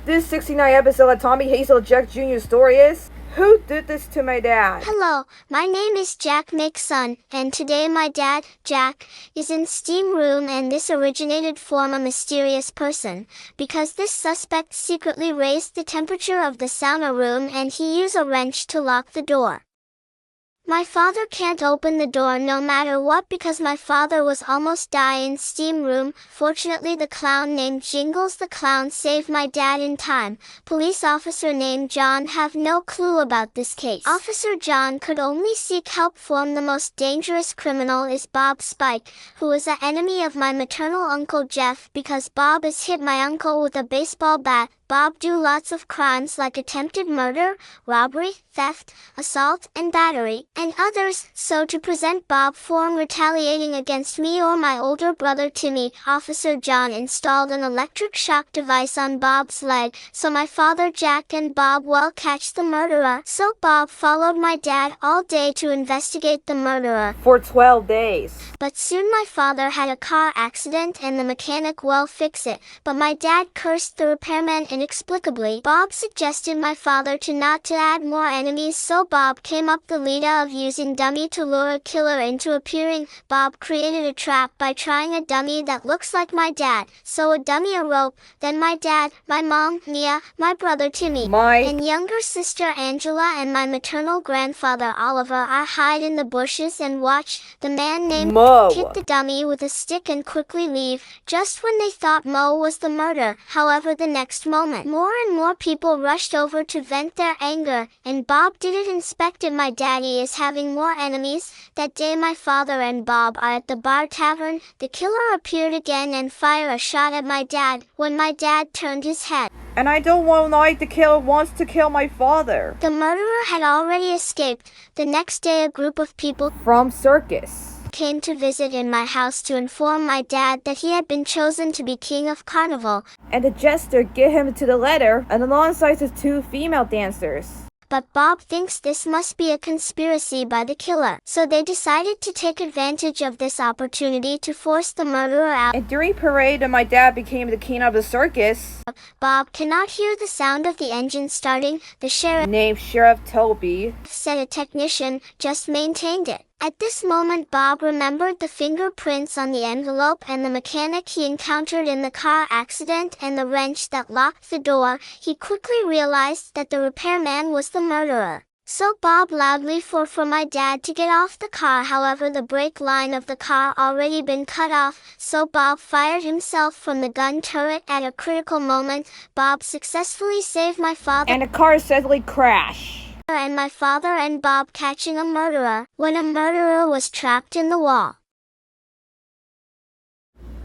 This 69 episode of Tommy Hazel Jack Jr. story is, who did this to my dad? Hello, my name is Jack Son, and today my dad, Jack, is in steam room, and this originated from a mysterious person, because this suspect secretly raised the temperature of the sauna room and he used a wrench to lock the door. My father can't open the door no matter what because my father was almost die in steam room. Fortunately the clown named Jingles the clown saved my dad in time. Police officer named John have no clue about this case. Officer John could only seek help from the most dangerous criminal is Bob Spike, who is an enemy of my maternal uncle Jeff because Bob has hit my uncle with a baseball bat. Bob do lots of crimes like attempted murder, robbery, theft, assault, and battery, and others, so to prevent Bob from retaliating against me or my older brother Timmy, Officer John installed an electric shock device on Bob's leg, so my father Jack and Bob will catch the murderer. So Bob followed my dad all day to investigate the murderer. For 12 days. But soon my father had a car accident and the mechanic will fix it, but my dad cursed the repairman inexplicably. Bob suggested my father to not to add more enemies, so Bob came up the leader of using dummy to lure a killer into appearing. Bob created a trap by trying a dummy that looks like my dad, so a dummy a rope, then my dad, my mom, Mia, my brother Timmy, and younger sister Angela and my maternal grandfather Oliver are hide in the bushes and watch the man named hit the dummy with a stick and quickly leave, just when they thought Mo was the murderer. However, the next moment, more and more people rushed over to vent their anger, and Bob didn't inspected my daddy is having more enemies. That day my father and Bob are at the bar tavern. The killer appeared again and fired a shot at my dad, when my dad turned his head. And I don't want like the killer wants to kill my father. The murderer had already escaped. The next day a group of people from circus came to visit in my house to inform my dad that he had been chosen to be king of carnival. And the jester get him to the letter and alongside his 2 female dancers. But Bob thinks this must be a conspiracy by the killer, so they decided to take advantage of this opportunity to force the murderer out. And during parade, my dad became the king of the circus. Bob cannot hear the sound of the engine starting. The sheriff, named Sheriff Toby, said a technician just maintained it. At this moment Bob remembered the fingerprints on the envelope and the mechanic he encountered in the car accident and the wrench that locked the door. He quickly realized that the repairman was the murderer. So Bob loudly for my dad to get off the car. However, the brake line of the car already been cut off, so Bob fired himself from the gun turret at a critical moment. Bob successfully saved my father and the car suddenly crashed. And my father and Bob catching a murderer, when a murderer was trapped in the wall.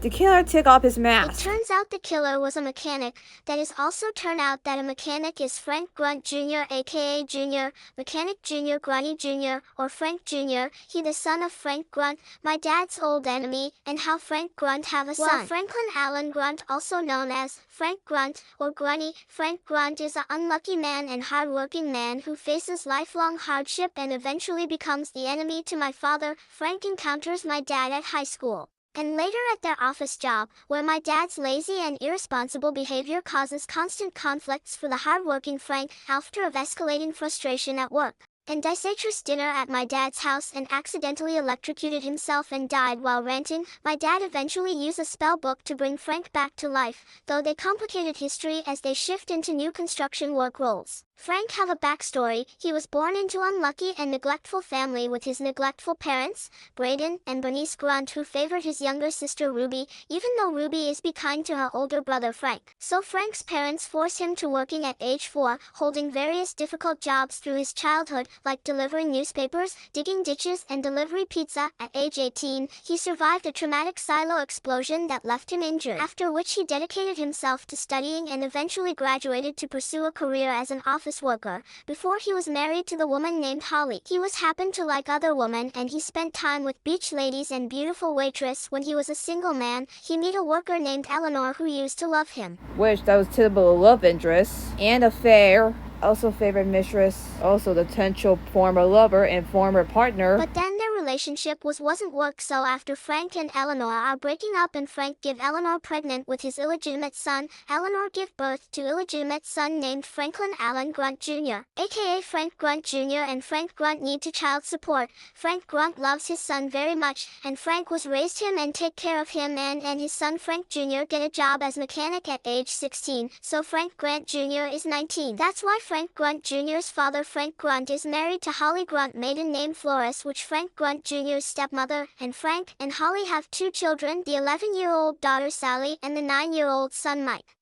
The killer took off his mask. It turns out the killer was a mechanic. That is also turned out that a mechanic is Frank Grunt Jr. aka Jr., Mechanic Jr. Grunty Jr. or Frank Jr. He the son of Frank Grunt, my dad's old enemy, and how Frank Grunt have a son. Franklin Allen Grunt, also known as Frank Grunt or Grunty. Frank Grunt is an unlucky man and hard-working man who faces lifelong hardship and eventually becomes the enemy to my father. Frank encounters my dad at high school and later at their office job, where my dad's lazy and irresponsible behavior causes constant conflicts for the hard-working Frank after of escalating frustration at work. And disastrous dinner at my dad's house and accidentally electrocuted himself and died while ranting. My dad eventually used a spell book to bring Frank back to life, though they complicated history as they shift into new construction work roles. Frank have a backstory. He was born into unlucky and neglectful family with his neglectful parents, Braden and Bernice Grunt, who favored his younger sister Ruby, even though Ruby is be kind to her older brother Frank. So Frank's parents force him to working at age 4, holding various difficult jobs through his childhood, like delivering newspapers, digging ditches, and delivery pizza. At age 18, he survived a traumatic silo explosion that left him injured, after which he dedicated himself to studying and eventually graduated to pursue a career as an office worker. Before he was married to the woman named Holly, he was happened to like other women and he spent time with beach ladies and beautiful waitress. When he was a single man, he met a worker named Eleanor who used to love him. Which that was typical love interest and affair. Also favorite mistress, also the potential former lover and former partner. But then their relationship wasn't work, so after Frank and Eleanor are breaking up and Frank give Eleanor pregnant with his illegitimate son, Eleanor give birth to illegitimate son named Franklin Allen Grunt Jr., aka Frank Grunt Jr., and Frank Grunt need to child support. Frank Grunt loves his son very much, and Frank was raised him and take care of him, and his son Frank Jr. get a job as mechanic at age 16, so Frank Grunt Jr. is 19. That's why Frank Grunt Jr.'s father Frank Grunt is married to Holly Grunt, maiden name Flores, which Frank Grunt Jr.'s stepmother, and Frank and Holly have 2 children, the 11-year-old daughter Sally and the 9-year-old son Mike,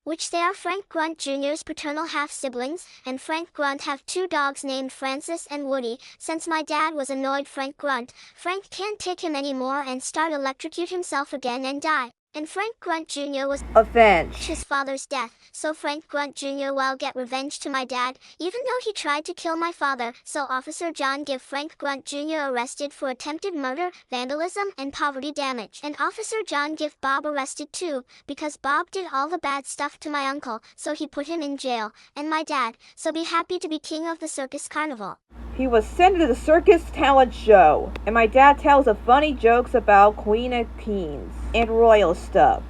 which they are Frank Grunt Jr.'s paternal half-siblings, and Frank Grunt have 2 dogs named Francis and Woody. Since my dad was annoyed Frank Grunt, Frank can't take him anymore and start electrocute himself again and die. And Frank Grunt Jr. was avenged his father's death, so Frank Grunt Jr. will get revenge to my dad, even though he tried to kill my father. So Officer John give Frank Grunt Jr. arrested for attempted murder, vandalism, and poverty damage. And Officer John give Bob arrested too, because Bob did all the bad stuff to my uncle, so he put him in jail. And my dad, so be happy to be king of the circus carnival. He was sent to the circus talent show, and my dad tells the funny jokes about Queen and Kings and royal stuff.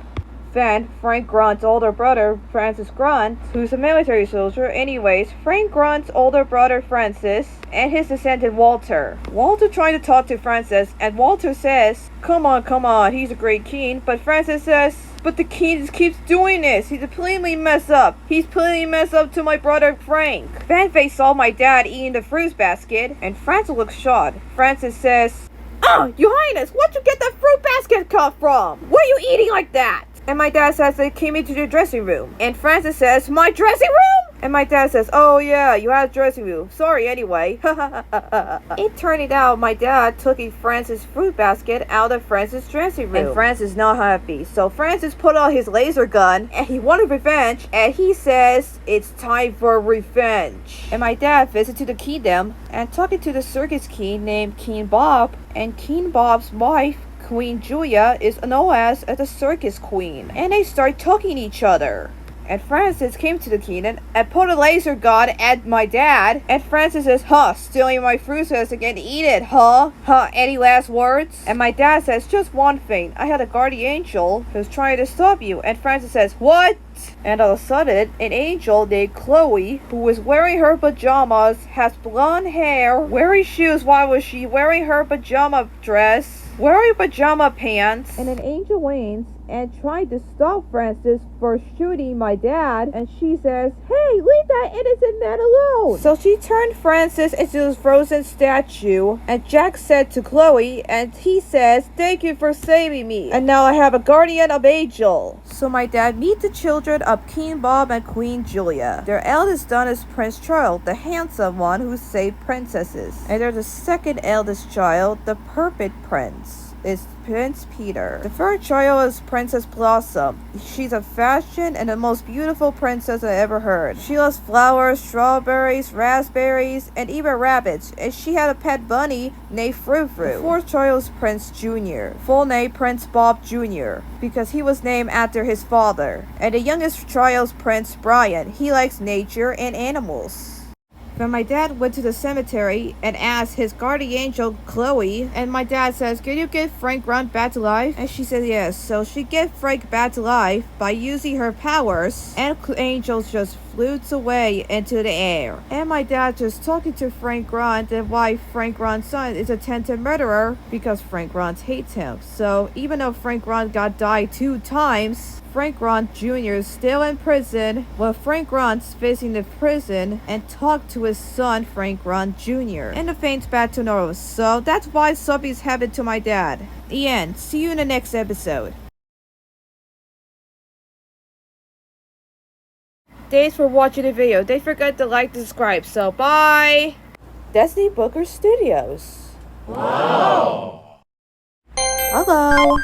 Then, Frank Grunt's older brother, Francis Grunt, who's a military soldier. Anyways, Frank Grunt's older brother, Francis, and his descendant, Walter. Walter trying to talk to Francis, and Walter says, come on, he's a great king. But Francis says, but the king just keeps doing this. He's completely messed up. He's completely messed up to my brother, Frank. Then they saw my dad eating the fruit basket, and Francis looks shocked. Francis says, oh, Your Highness, where'd you get that fruit basket come from? What are you eating like that? And my dad says they came into the dressing room. And Francis says, my dressing room? And my dad says, oh yeah, you had a dressing room. Sorry anyway. It turned out my dad took a Francis fruit basket out of Francis' dressing room. And Francis not happy. So Francis put out his laser gun and he wanted revenge. And he says, it's time for revenge. And my dad visits to the kingdom and talking to the circus king named King Bob. And King Bob's wife, Queen Julia, is known as the circus queen, and they start talking to each other. And Francis came to the kingdom and put a laser gun at my dad. And Francis says, stealing my fruit so I can eat it, any last words? And my dad says, just one thing. I had a guardian angel who's trying to stop you. And Francis says, what? And all of a sudden, an angel named Chloe, who was wearing her pajamas, has blonde hair, wearing shoes. Why was she wearing her pajama dress, wearing pajama pants? And an angel wanes and tried to stop Francis for shooting my dad, and she says, hey, leave that innocent man alone. So she turned Francis into this frozen statue, and Jack said to Chloe, and he says, thank you for saving me, and now I have a guardian of angel. So my dad meet the children of King Bob and Queen Julia. Their eldest son is Prince Charles, the handsome one who saved princesses, and they're the second eldest child, the perfect prince, is Prince Peter. The third child is Princess Blossom. She's a fashion and the most beautiful princess I ever heard. She loves flowers, strawberries, raspberries, and even rabbits. And she had a pet bunny named Frou Frou. The fourth child is Prince Jr., full name Prince Bob Jr., because he was named after his father. And the youngest child is Prince Brian. He likes nature and animals. Then my dad went to the cemetery and asked his guardian angel, Chloe, and my dad says, can you get Frank Grunt back to life? And she said yes. So she get Frank back to life by using her powers, and angels just flew away into the air. And my dad just talking to Frank Grunt and why Frank Grunt's son is a attempted murderer, because Frank Grunt hates him. So even though Frank Grunt got died 2 times, Frank Grunt Jr. is still in prison, while Frank Grunt's facing the prison and talked to his son Frank Grunt Jr. and the faint's back to normal. So that's why something's happened to my dad. The end. See you in the next episode. Thanks for watching the video. Don't forget to like and subscribe. So bye. Destiny Booker Studios. Wow. Hello.